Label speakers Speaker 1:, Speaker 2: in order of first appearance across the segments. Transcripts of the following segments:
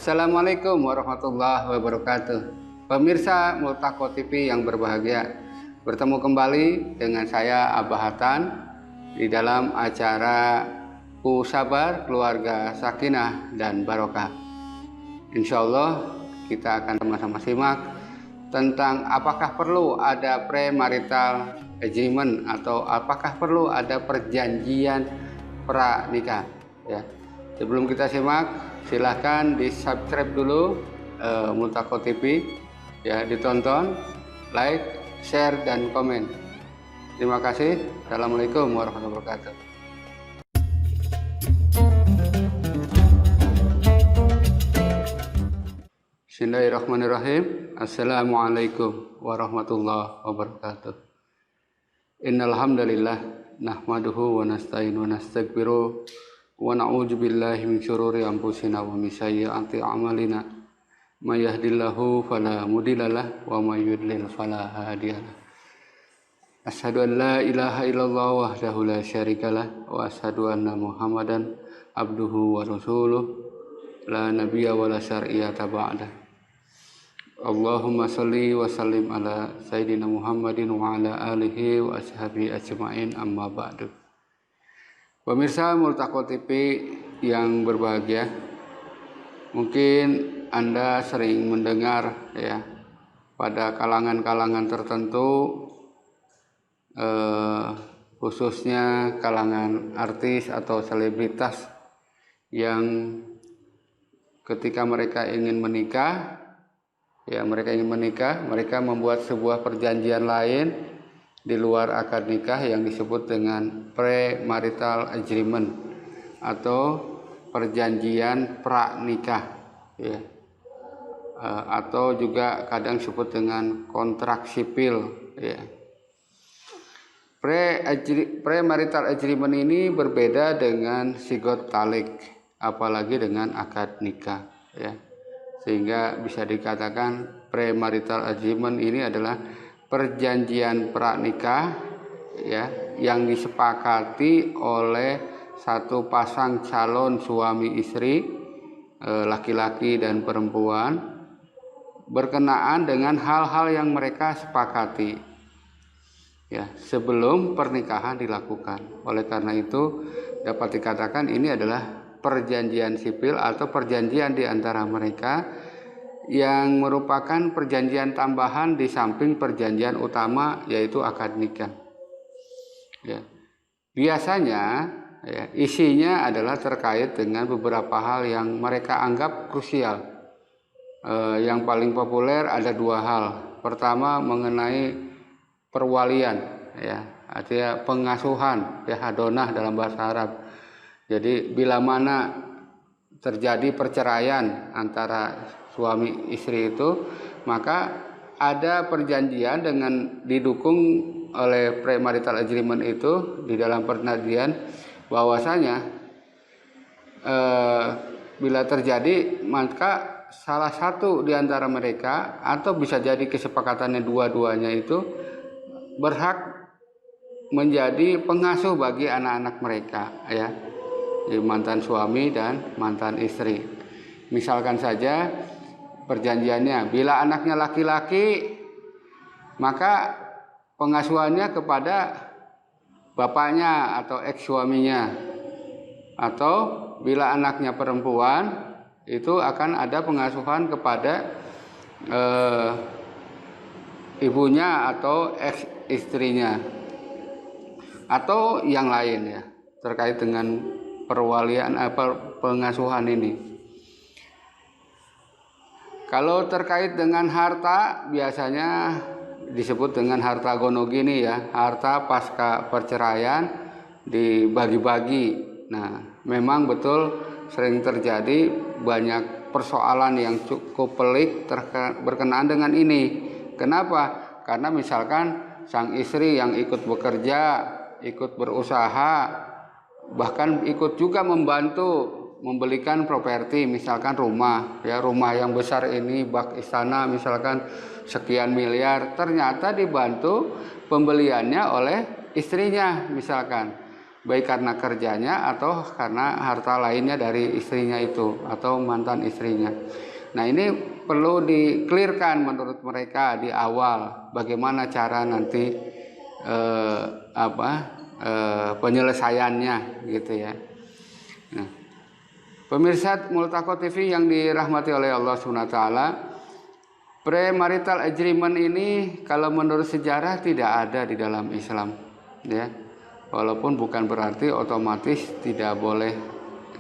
Speaker 1: Assalamualaikum warahmatullahi wabarakatuh. Pemirsa Multaqo TV yang berbahagia, bertemu kembali dengan saya Abah Hatan di dalam acara Sabar Keluarga Sakinah dan Barokah. Insya Allah kita akan sama-sama simak tentang apakah perlu ada premarital agreement atau apakah perlu ada perjanjian pranikah. Ya. Sebelum kita simak, silahkan di subscribe dulu Multaqo TV, ya, ditonton, like, share, dan komen. Terima kasih. Assalamualaikum warahmatullahi wabarakatuh. Bismillahirrahmanirrahim. Assalamualaikum warahmatullahi wabarakatuh. Innal hamdalillah nahmaduhu wa nasta'inu wa nastaghfiruh wa na'udzu billahi min syururi anfusina wa min sayyiati a'malina. May yahdihillahu fala mudhillalah wa may yudlil fala hadiyalah. Asyhadu an la ilaha illallah wahdahu la syarikalah wa asyhadu anna Muhammadan abduhu wa rasuluh la nabiyya wa la syar'iyata ba'dah. Allahumma sholli wa sallim ala sayyidina Muhammadin wa ala alihi wa ashabihi ajma'in, amma ba'du. Pemirsa Multaqo TV yang berbahagia, mungkin Anda sering mendengar, ya, pada kalangan-kalangan tertentu, khususnya kalangan artis atau selebritas yang ketika mereka ingin menikah, mereka membuat sebuah perjanjian lain di luar akad nikah yang disebut dengan premarital agreement atau perjanjian pranikah, ya. Atau juga kadang disebut dengan kontrak sipil, ya. Premarital agreement ini berbeda dengan sigot talik, apalagi dengan akad nikah, ya. Sehingga bisa dikatakan premarital agreement ini adalah perjanjian pranikah, ya, yang disepakati oleh satu pasang calon suami istri, laki-laki dan perempuan, berkenaan dengan hal-hal yang mereka sepakati, ya, sebelum pernikahan dilakukan. Oleh karena itu dapat dikatakan ini adalah perjanjian sipil atau perjanjian di antara mereka yang merupakan perjanjian tambahan di samping perjanjian utama, yaitu akad nikah, ya. Biasanya, ya, isinya adalah terkait dengan beberapa hal yang mereka anggap krusial. Yang paling populer ada dua hal. Pertama mengenai perwalian, ya, artinya pengasuhan, ya, hadonah dalam bahasa Arab. Jadi bila mana terjadi perceraian antara suami istri itu, maka ada perjanjian dengan didukung oleh premarital agreement itu di dalam perjanjian bahwasanya bila terjadi maka salah satu di antara mereka atau bisa jadi kesepakatannya dua-duanya itu berhak menjadi pengasuh bagi anak-anak mereka, ya, mantan suami dan mantan istri. Misalkan saja perjanjiannya, bila anaknya laki-laki maka pengasuhannya kepada bapaknya atau ex suaminya, atau bila anaknya perempuan itu akan ada pengasuhan kepada ibunya atau ex istrinya, atau yang lain, ya, terkait dengan perwalian pengasuhan ini. Kalau terkait dengan harta, biasanya disebut dengan harta gono gini, ya, harta pasca perceraian dibagi-bagi. Nah, memang betul sering terjadi banyak persoalan yang cukup pelik berkenaan dengan ini. Kenapa? Karena misalkan sang istri yang ikut bekerja, ikut berusaha, bahkan ikut juga membantu membelikan properti, misalkan rumah, ya, rumah yang besar ini bak istana misalkan sekian miliar, ternyata dibantu pembeliannya oleh istrinya misalkan. baik karena kerjanya atau karena harta lainnya dari istrinya itu atau mantan istrinya. Nah, ini perlu di-clearkan menurut mereka di awal bagaimana cara nanti penyelesaiannya gitu ya. Nah, pemirsa Multaqo TV yang dirahmati oleh Allah SWT, premarital agreement ini kalau menurut sejarah tidak ada di dalam Islam ya. Walaupun bukan berarti otomatis tidak boleh,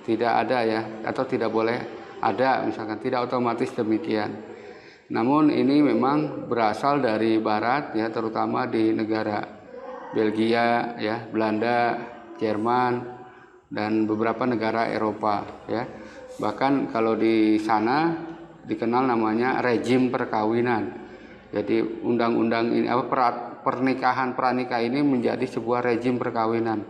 Speaker 1: tidak ada ya, atau tidak boleh ada, misalkan tidak otomatis demikian. Namun ini memang berasal dari barat ya, terutama di negara Belgia ya, Belanda, Jerman, dan beberapa negara Eropa ya. Bahkan kalau di sana dikenal namanya rejim perkawinan. Jadi undang-undang ini pernikahan pranikah ini menjadi sebuah rejim perkawinan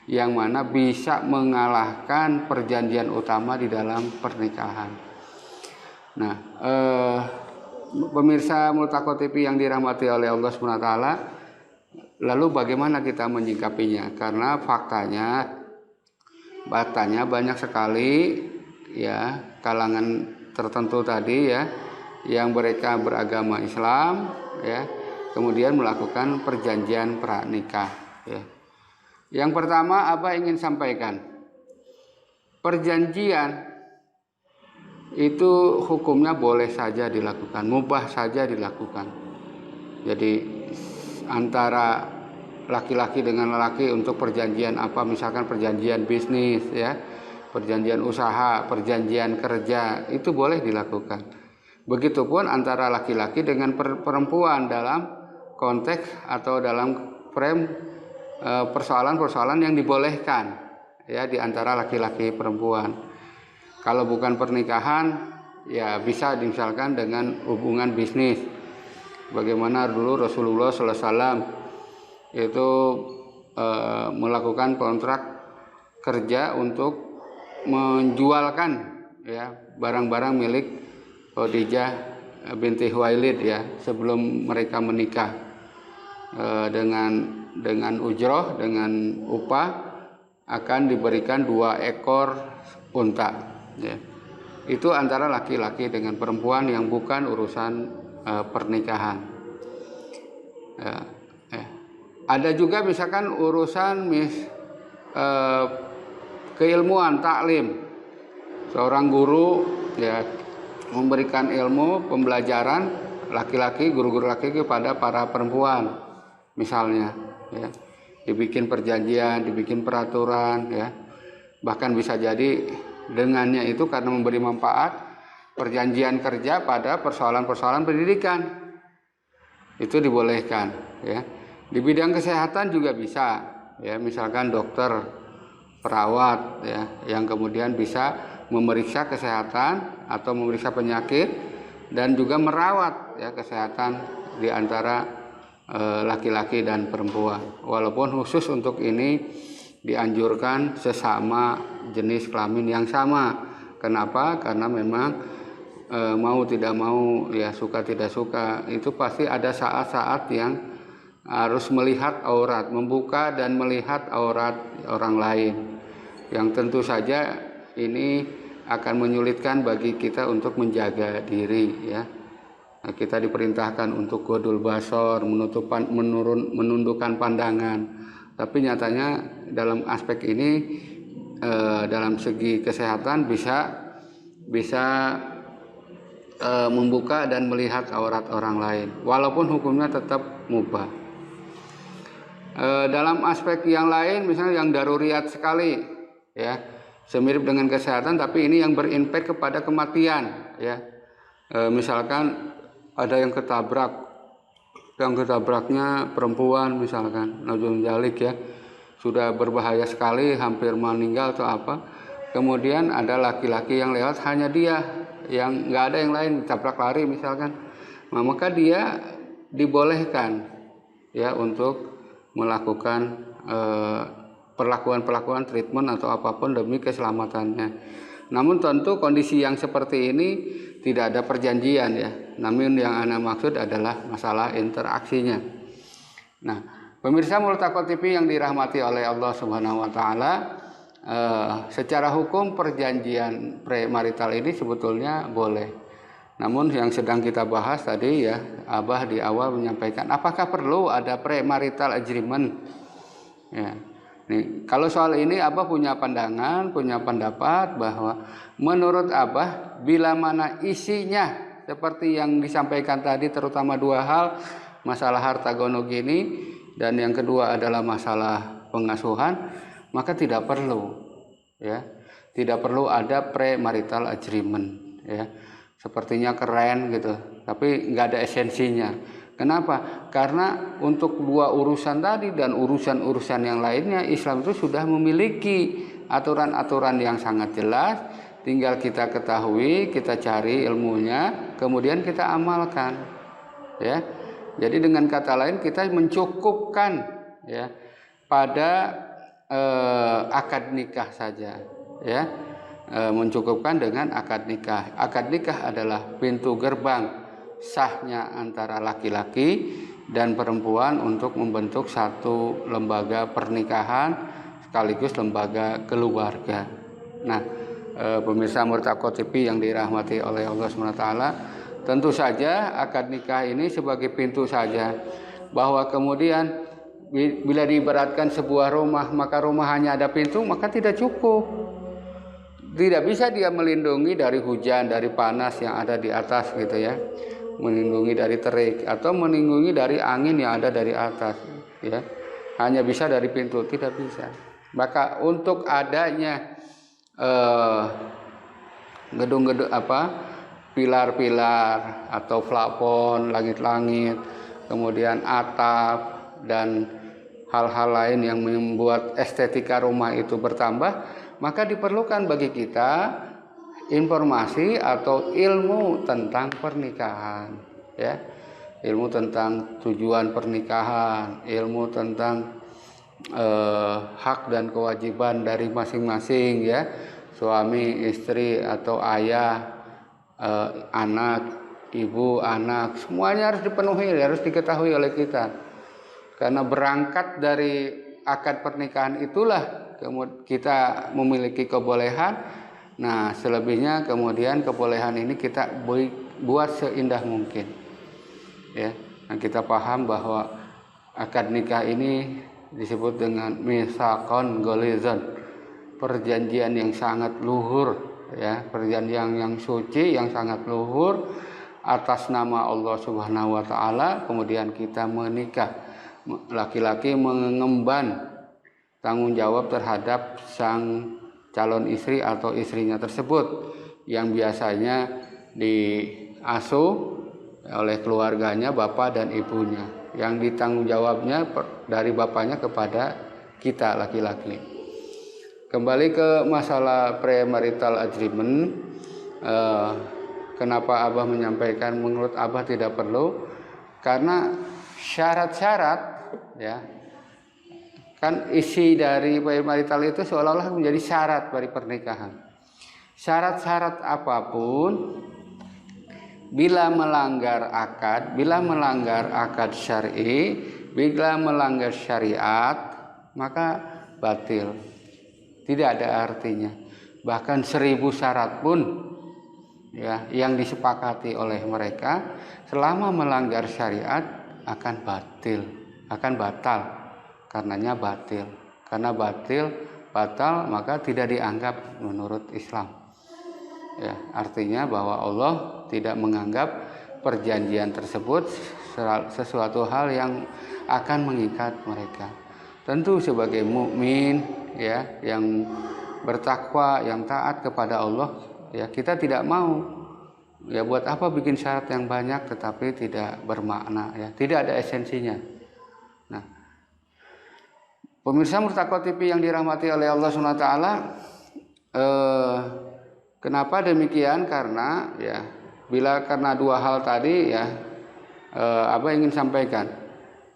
Speaker 1: yang mana bisa mengalahkan perjanjian utama di dalam pernikahan. Nah, pemirsa Multaqo TV yang dirahmati oleh Allah SWT, lalu bagaimana kita menyikapinya? Karena faktanya banyak sekali ya kalangan tertentu tadi ya yang mereka beragama Islam ya, kemudian melakukan perjanjian pranikah ya. Yang pertama apa ingin sampaikan? Perjanjian itu hukumnya boleh saja dilakukan, mubah saja dilakukan. Jadi antara laki-laki dengan laki untuk perjanjian apa, misalkan perjanjian bisnis ya, perjanjian usaha, perjanjian kerja, itu boleh dilakukan. Begitupun antara laki-laki dengan perempuan dalam konteks atau dalam frame persoalan-persoalan yang dibolehkan ya di antara laki-laki perempuan. Kalau bukan pernikahan ya bisa misalkan dengan hubungan bisnis. Bagaimana dulu Rasulullah SAW itu melakukan kontrak kerja untuk menjualkan ya barang-barang milik Khadijah binti Khuwailid ya sebelum mereka menikah, dengan ujroh, dengan upah akan diberikan 2 ekor unta ya. Itu antara laki-laki dengan perempuan yang bukan urusan pernikahan ya. Ada juga misalkan urusan keilmuan, taklim, seorang guru ya memberikan ilmu pembelajaran laki-laki, guru-guru laki kepada para perempuan misalnya ya. Dibikin perjanjian, dibikin peraturan ya. Bahkan bisa jadi dengannya itu karena memberi manfaat perjanjian kerja pada persoalan-persoalan pendidikan. Itu dibolehkan ya. Di bidang kesehatan juga bisa ya, misalkan dokter, perawat ya yang kemudian bisa memeriksa kesehatan atau memeriksa penyakit dan juga merawat ya kesehatan di antara laki-laki dan perempuan. Walaupun khusus untuk ini dianjurkan sesama jenis kelamin yang sama. Kenapa? Karena memang mau tidak mau ya, suka tidak suka, itu pasti ada saat-saat yang harus melihat aurat, membuka dan melihat aurat orang lain, yang tentu saja ini akan menyulitkan bagi kita untuk menjaga diri ya. Nah, kita diperintahkan untuk godul basor, menundukkan pandangan. Tapi nyatanya dalam aspek ini dalam segi kesehatan bisa membuka dan melihat aurat orang lain, walaupun hukumnya tetap mubah. Dalam aspek yang lain, misalnya yang daruriyat sekali ya, semirip dengan kesehatan tapi ini yang berimpak kepada kematian ya. Misalkan ada yang ketabraknya perempuan misalkan, naudzubillah ya, sudah berbahaya sekali, hampir meninggal atau apa. Kemudian ada laki-laki yang lewat, hanya dia yang nggak ada yang lain, ditabrak lari misalkan. Nah, maka dia dibolehkan ya untuk melakukan perlakuan treatment atau apapun demi keselamatannya. Namun tentu kondisi yang seperti ini tidak ada perjanjian ya. Namun yang ana maksud adalah masalah interaksinya. Nah, Pemirsa Multaqo TV yang dirahmati oleh Allah Subhanahu wa taala, secara hukum perjanjian premarital ini sebetulnya boleh. Namun yang sedang kita bahas tadi ya, Abah di awal menyampaikan apakah perlu ada premarital agreement. Ya. Nih, kalau soal ini Abah punya pandangan, punya pendapat bahwa menurut Abah bila mana isinya seperti yang disampaikan tadi, terutama dua hal, masalah harta gono gini dan yang kedua adalah masalah pengasuhan, maka tidak perlu ya. Tidak perlu ada premarital agreement ya. Sepertinya keren gitu, tapi nggak ada esensinya. Kenapa? Karena untuk dua urusan tadi dan urusan-urusan yang lainnya, Islam itu sudah memiliki aturan-aturan yang sangat jelas. Tinggal kita ketahui, kita cari ilmunya, kemudian kita amalkan. Ya, jadi dengan kata lain kita mencukupkan ya pada akad nikah saja. Ya, mencukupkan dengan akad nikah. Akad nikah adalah pintu gerbang sahnya antara laki-laki dan perempuan untuk membentuk satu lembaga pernikahan sekaligus lembaga keluarga. Nah, pemirsa Multaqo TV yang dirahmati oleh Allah SWT, tentu saja akad nikah ini sebagai pintu saja, bahwa kemudian bila diibaratkan sebuah rumah, maka rumah hanya ada pintu, maka tidak cukup. Tidak bisa dia melindungi dari hujan, dari panas yang ada di atas gitu ya, melindungi dari terik atau melindungi dari angin yang ada dari atas ya, hanya bisa dari pintu, tidak bisa. Maka untuk adanya gedung-gedung pilar-pilar atau plafon, langit-langit, kemudian atap dan hal-hal lain yang membuat estetika rumah itu bertambah, maka diperlukan bagi kita informasi atau ilmu tentang pernikahan ya, ilmu tentang tujuan pernikahan, ilmu tentang hak dan kewajiban dari masing-masing ya, suami, istri atau ayah, anak, ibu, anak, semuanya harus dipenuhi, harus diketahui oleh kita. Karena berangkat dari akad pernikahan itulah kita memiliki kebolehan. Nah, selebihnya kemudian kebolehan ini kita buat seindah mungkin. Ya, nah kita paham bahwa akad nikah ini disebut dengan mitsaqon ghalidhan, perjanjian yang sangat luhur ya, perjanjian yang suci yang sangat luhur atas nama Allah Subhanahu wa taala. Kemudian kita menikah, laki-laki mengemban tanggung jawab terhadap sang calon istri atau istrinya tersebut yang biasanya diasuh oleh keluarganya, bapak dan ibunya, yang ditanggung jawabnya dari bapaknya kepada kita laki-laki. Kembali ke masalah premarital agreement, kenapa Abah menyampaikan menurut Abah tidak perlu? Karena syarat-syarat ya, kan isi dari premarital itu seolah-olah menjadi syarat dari pernikahan. Syarat-syarat apapun bila melanggar akad syar'i, bila melanggar syariat, maka batil. Tidak ada artinya. Bahkan 1000 syarat pun ya yang disepakati oleh mereka, selama melanggar syariat akan batal. Karenanya batil. Karena batal maka tidak dianggap menurut Islam. Ya, artinya bahwa Allah tidak menganggap perjanjian tersebut sesuatu hal yang akan mengikat mereka. Tentu sebagai mukmin ya, yang bertakwa, yang taat kepada Allah, ya kita tidak mau ya, buat apa bikin syarat yang banyak tetapi tidak bermakna ya, tidak ada esensinya. Nah, pemirsa Multaqo TV yang dirahmati oleh Allah SWT, kenapa demikian? Karena ya, karena dua hal tadi ya, apa ingin sampaikan.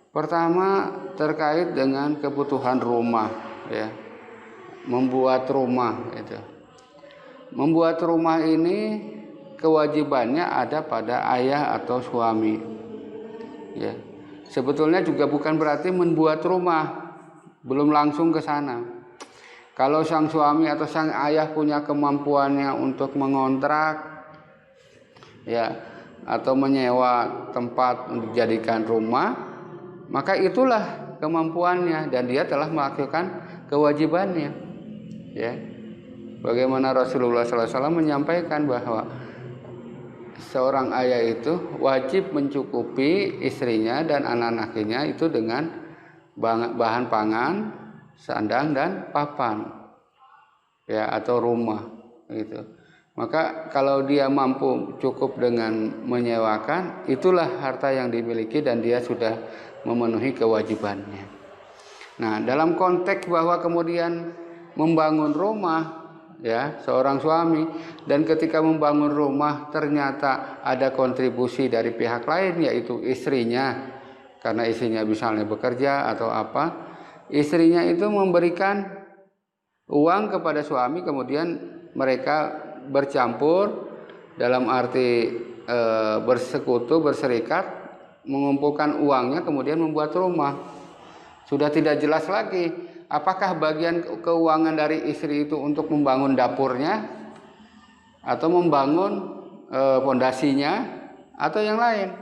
Speaker 1: Pertama terkait dengan kebutuhan rumah ya, membuat rumah itu. Membuat rumah ini kewajibannya ada pada ayah atau suami ya. sebetulnya juga bukan berarti membuat rumah, belum langsung ke sana. Kalau sang suami atau sang ayah punya kemampuannya untuk mengontrak ya atau menyewa tempat untuk dijadikan rumah, maka itulah kemampuannya dan dia telah melakukan kewajibannya. Ya. Bagaimana Rasulullah SAW menyampaikan bahwa seorang ayah itu wajib mencukupi istrinya dan anak-anaknya itu dengan bahan pangan, sandang dan papan, ya atau rumah, gitu. Maka kalau dia mampu cukup dengan menyewakan, itulah harta yang dimiliki dan dia sudah memenuhi kewajibannya. Nah, dalam konteks bahwa kemudian membangun rumah, ya seorang suami, dan ketika membangun rumah ternyata ada kontribusi dari pihak lain yaitu istrinya, karena istrinya misalnya bekerja atau apa, istrinya itu memberikan uang kepada suami, kemudian mereka bercampur dalam arti bersekutu, berserikat, mengumpulkan uangnya kemudian membuat rumah. Sudah tidak jelas lagi apakah bagian keuangan dari istri itu untuk membangun dapurnya atau membangun pondasinya atau yang lain.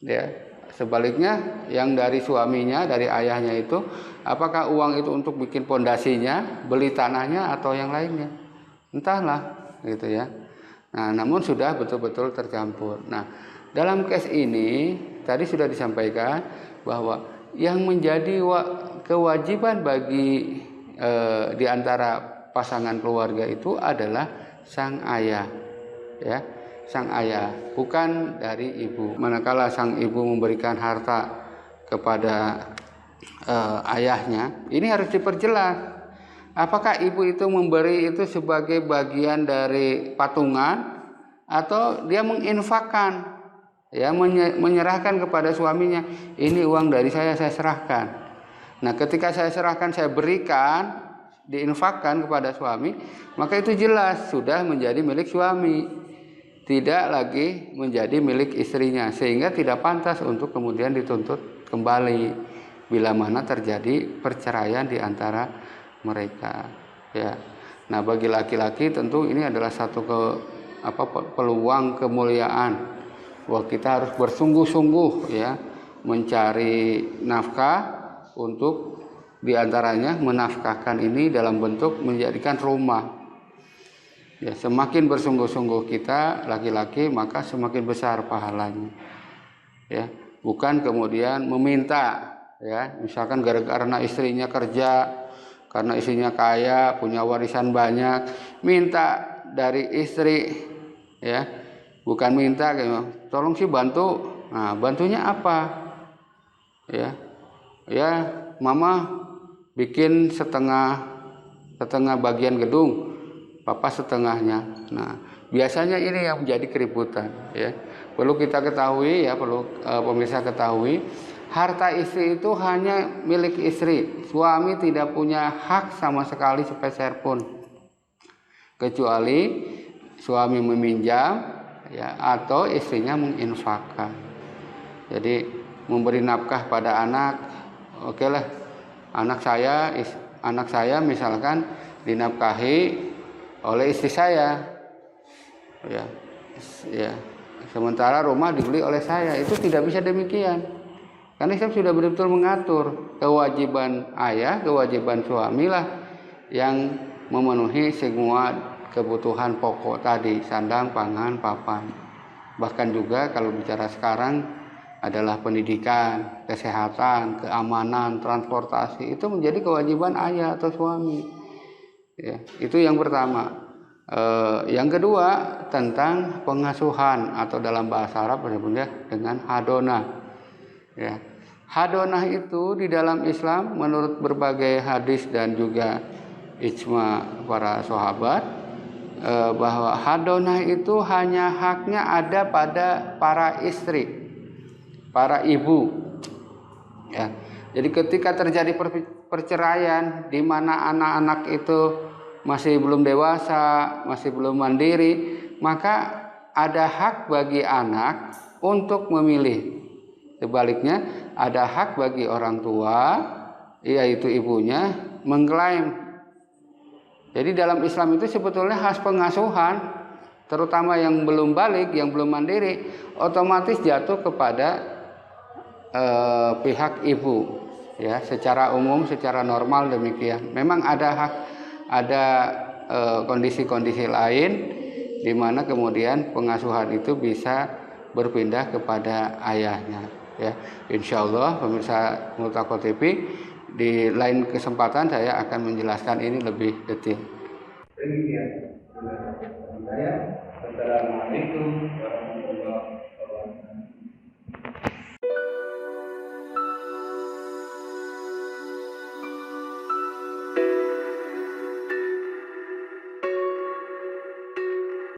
Speaker 1: Ya, sebaliknya yang dari suaminya, dari ayahnya itu, apakah uang itu untuk bikin pondasinya, beli tanahnya atau yang lainnya? Entahlah, gitu ya. Nah, namun sudah betul-betul tercampur. Nah, dalam case ini tadi sudah disampaikan bahwa yang menjadi kewajiban bagi di antara pasangan keluarga itu adalah sang ayah, ya, sang ayah, bukan dari ibu. Manakala sang ibu memberikan harta kepada ayahnya, ini harus diperjelas. Apakah ibu itu memberi itu sebagai bagian dari patungan atau dia menginfakkan, ya, menyerahkan kepada suaminya, ini uang dari saya serahkan. Nah, ketika saya serahkan, saya berikan, diinfakkan kepada suami, maka itu jelas sudah menjadi milik suami, tidak lagi menjadi milik istrinya, sehingga tidak pantas untuk kemudian dituntut kembali bila mana terjadi perceraian di antara mereka, ya. Nah, bagi laki-laki tentu ini adalah satu peluang kemuliaan bahwa kita harus bersungguh-sungguh, ya, mencari nafkah untuk diantaranya menafkahkan ini dalam bentuk menjadikan rumah. Ya, semakin bersungguh-sungguh kita laki-laki maka semakin besar pahalanya. Ya, bukan kemudian meminta, ya, misalkan karena istrinya kerja, karena istrinya kaya, punya warisan banyak, minta dari istri, ya, bukan minta kayak tolong sih bantu. Nah, bantunya apa? Ya, mama bikin setengah bagian gedung, papa setengahnya. Nah, biasanya ini yang menjadi keributan, ya. Perlu kita ketahui, ya, perlu pemirsa ketahui, harta istri itu hanya milik istri. Suami tidak punya hak sama sekali sepeser pun, kecuali suami meminjam, ya, atau istrinya menginfakkan. Jadi memberi nafkah pada anak, oke lah, anak saya misalkan dinafkahi oleh istri saya, ya, sementara rumah dibeli oleh saya, itu tidak bisa demikian. Karena Islam sudah betul-betul mengatur kewajiban ayah, kewajiban suami lah yang memenuhi semua kebutuhan pokok tadi, sandang, pangan, papan. Bahkan juga kalau bicara sekarang adalah pendidikan, kesehatan, keamanan, transportasi, itu menjadi kewajiban ayah atau suami. Ya, itu yang pertama. Yang kedua tentang pengasuhan atau dalam bahasa Arab disebutnya dengan hadonah. Ya. Hadonah itu di dalam Islam menurut berbagai hadis dan juga ijma para sahabat, bahwa hadonah itu hanya haknya ada pada para istri, para ibu, ya. Jadi ketika terjadi perceraian di mana anak-anak itu masih belum dewasa, masih belum mandiri, maka ada hak bagi anak untuk memilih, Sebaliknya ada hak bagi orang tua, yaitu ibunya, mengklaim. Jadi dalam Islam itu sebetulnya hak pengasuhan, terutama yang belum balik, yang belum mandiri, otomatis jatuh kepada pihak ibu. Ya, secara umum, secara normal demikian. Memang ada hak, ada kondisi-kondisi lain di mana kemudian pengasuhan itu bisa berpindah kepada ayahnya. Ya, insya Allah pemirsa Multaqo TV, di lain kesempatan saya akan menjelaskan ini lebih detail. Demikian. Assalamualaikum